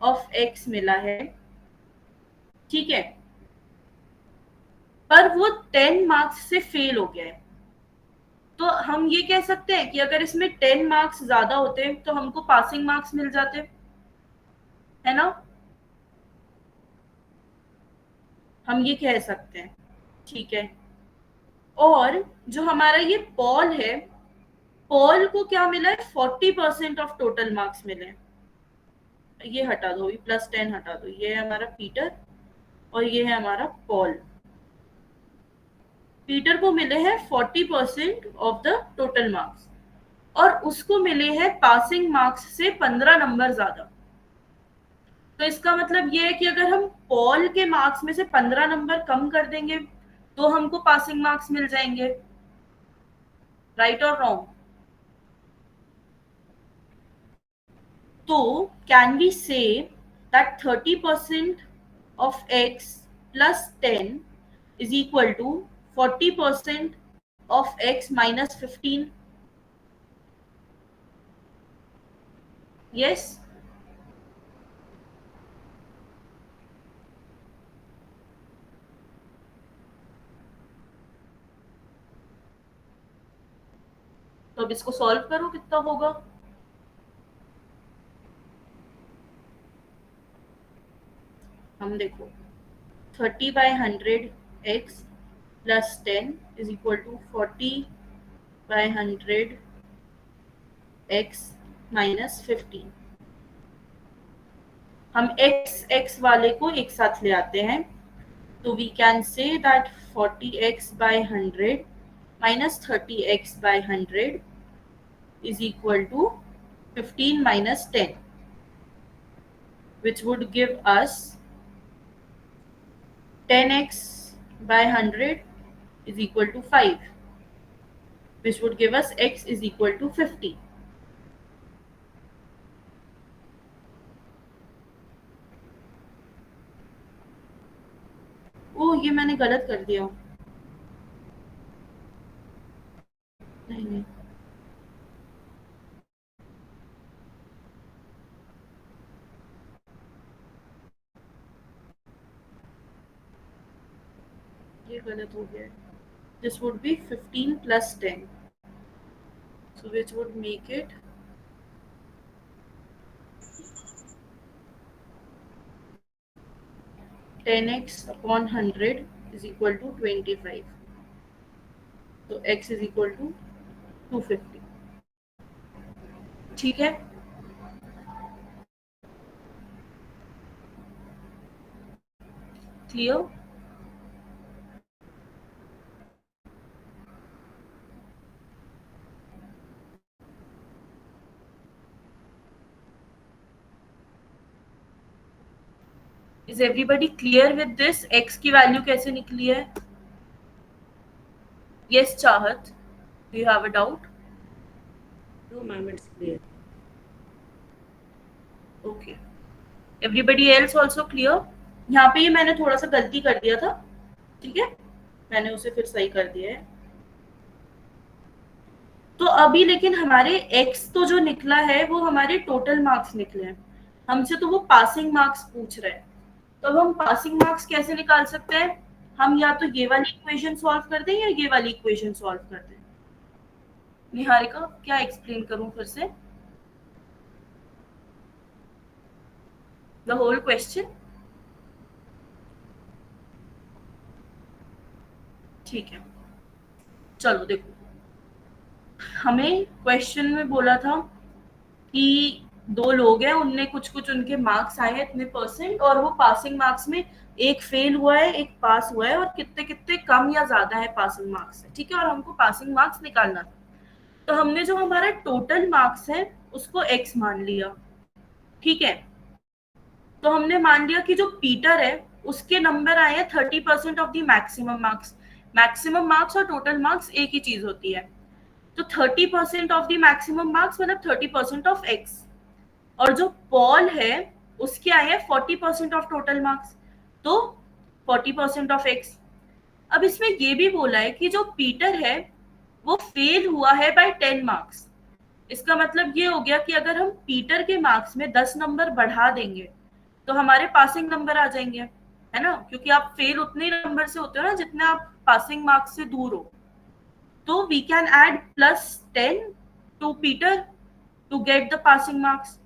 ऑफ x मिला है। ठीक है, पर वो 10 मार्क्स से फेल हो गया है। तो हम ये कह सकते हैं कि अगर इसमें 10 मार्क्स ज्यादा होते तो हमको पासिंग मार्क्स मिल जाते, है ना? हम ये कह सकते हैं। ठीक है, और जो हमारा ये पॉल है, पॉल को क्या मिला है, 40% ऑफ टोटल मार्क्स मिले हैं। ये हटा दो, +10 हटा दो, ये है हमारा पीटर और ये है हमारा पॉल। पीटर को मिले हैं 40% ऑफ द टोटल मार्क्स और उसको मिले हैं पासिंग मार्क्स से 15 नंबर ज्यादा। तो इसका मतलब ये है कि अगर हम पॉल के मार्क्स में से 15 नंबर कम कर देंगे तो हमको पासिंग मार्क्स मिल जाएंगे। राइट और रॉन्ग? तो can we say that 30% of x plus 10 is equal to 40% of x minus 15? Yes? तो अब इसको सॉल्व करो, कितना होगा? हम देखो 30/100 x plus 10 is equal to 40/100 x minus 15। हम x वाले को एक साथ ले आते हैं, तो we can say that 40x/100 minus 30x/100 is equal to 15 minus 10, which would give us 10x/100 is equal to 5, which would give us x is equal to 50. ओह, ये मैंने गलत कर दिया। नहीं, ये गलत हो गया। This would be 15 plus 10, so which would make it 10x/100 is equal to 25. So x is equal to 250. ठीक है, clear? Is everybody clear with this? x की वैल्यू कैसे निकली है? Yes, चाहत, do you have a doubt? No, ma'am, it's clear. Okay. Everybody else also clear? यहाँ पे ये मैंने थोड़ा सा गलती कर दिया था, ठीक है, मैंने उसे फिर सही कर दिया है। तो अभी लेकिन हमारे x तो जो निकला है वो हमारे टोटल मार्क्स निकले हैं, हमसे तो वो पासिंग मार्क्स पूछ रहे हैं। तो अब हम पासिंग मार्क्स कैसे निकाल सकते हैं? हम या तो ये वाली इक्वेशन सॉल्व कर दें या ये वाली इक्वेशन सॉल्व कर दें। निहारिका, क्या एक्सप्लेन करूं फिर से द होल क्वेश्चन? ठीक है, चलो देखो, हमें क्वेश्चन में बोला था कि 2 लोग हैं, उनने कुछ उनके मार्क्स आए हैं इतने %, और वो पासिंग मार्क्स में एक फेल हुआ है एक पास हुआ है, और कितने कितने कम या ज्यादा है पासिंग मार्क्स से। ठीक है, और हमको पासिंग मार्क्स निकालना था। तो हमने जो हमारा टोटल मार्क्स है उसको x मान लिया। ठीक है, तो हमने मान लिया कि जो पीटर है उसके नंबर आए हैं 30% of the maximum marks. Maximum marks और टोटल मार्क्स एक ही चीज होती है। तो 30% ऑफ द मैक्सिमम मार्क्स मतलब 30% ऑफ x, और जो पॉल है उसके आए हैं 40% ऑफ टोटल मार्क्स, तो 40% ऑफ x। अब इसमें ये भी बोला है कि जो पीटर है वो फेल हुआ है बाय 10 मार्क्स। इसका मतलब ये हो गया कि अगर हम पीटर के मार्क्स में 10 नंबर बढ़ा देंगे तो हमारे पासिंग नंबर आ जाएंगे, है ना, क्योंकि आप फेल उतने नंबर से होते हो ना जितने आप पासिंग मार्क्स से दूर हो। तो we can add +10 to Peter to get the passing marks.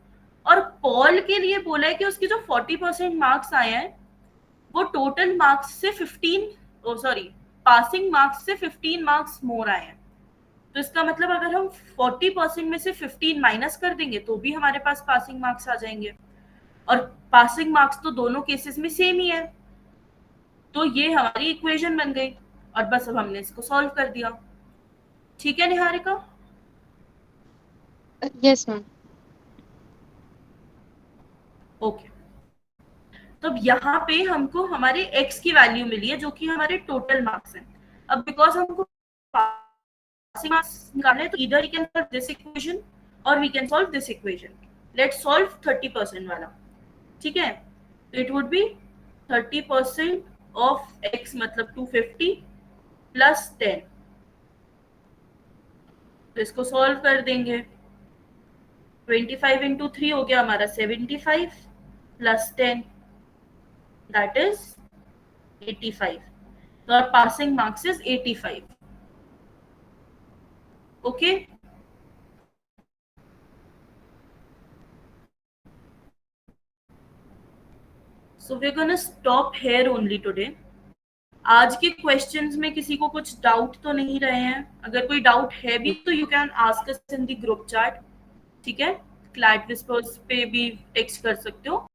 और पॉल के लिए बोला है कि उसके जो 40% मार्क्स आए हैं वो टोटल मार्क्स से 15 पासिंग मार्क्स से 15 मार्क्स मोर आए हैं। तो इसका मतलब अगर हम 40% में से 15 माइनस कर देंगे तो भी हमारे पास पासिंग मार्क्स आ जाएंगे, और पासिंग मार्क्स तो दोनों केसेस में सेम ही है। तो ये हमारी इक्वेशन बन गई और बस अब हमने इसको सॉल्व कर दिया। ठीक है निहारिका? Yes, ma'am. ओके, तो अब यहाँ पे हमको हमारे x की वैल्यू मिली है जो कि हमारे टोटल मार्क्स हैं। अब बिकॉज हमको पासिंग मार्क्स निकालने हैं तो इधर we can solve this equation और we can solve this equation. Let's solve 30% वाला। ठीक है, तो it would be 30% of x मतलब 250 प्लस 10। तो इसको सॉल्व कर देंगे। 25 इंटू 3 हो गया हमारा 75 प्लस 10 दैट इज 85। तो our passing marks is 85. Okay? So we're gonna stop here only today. आज के क्वेश्चंस में किसी को कुछ डाउट तो नहीं रहे हैं? अगर कोई डाउट है भी तो you can ask us in the group chat. ठीक है, क्लैट विस्पर्स पे भी टेक्स्ट कर सकते हो।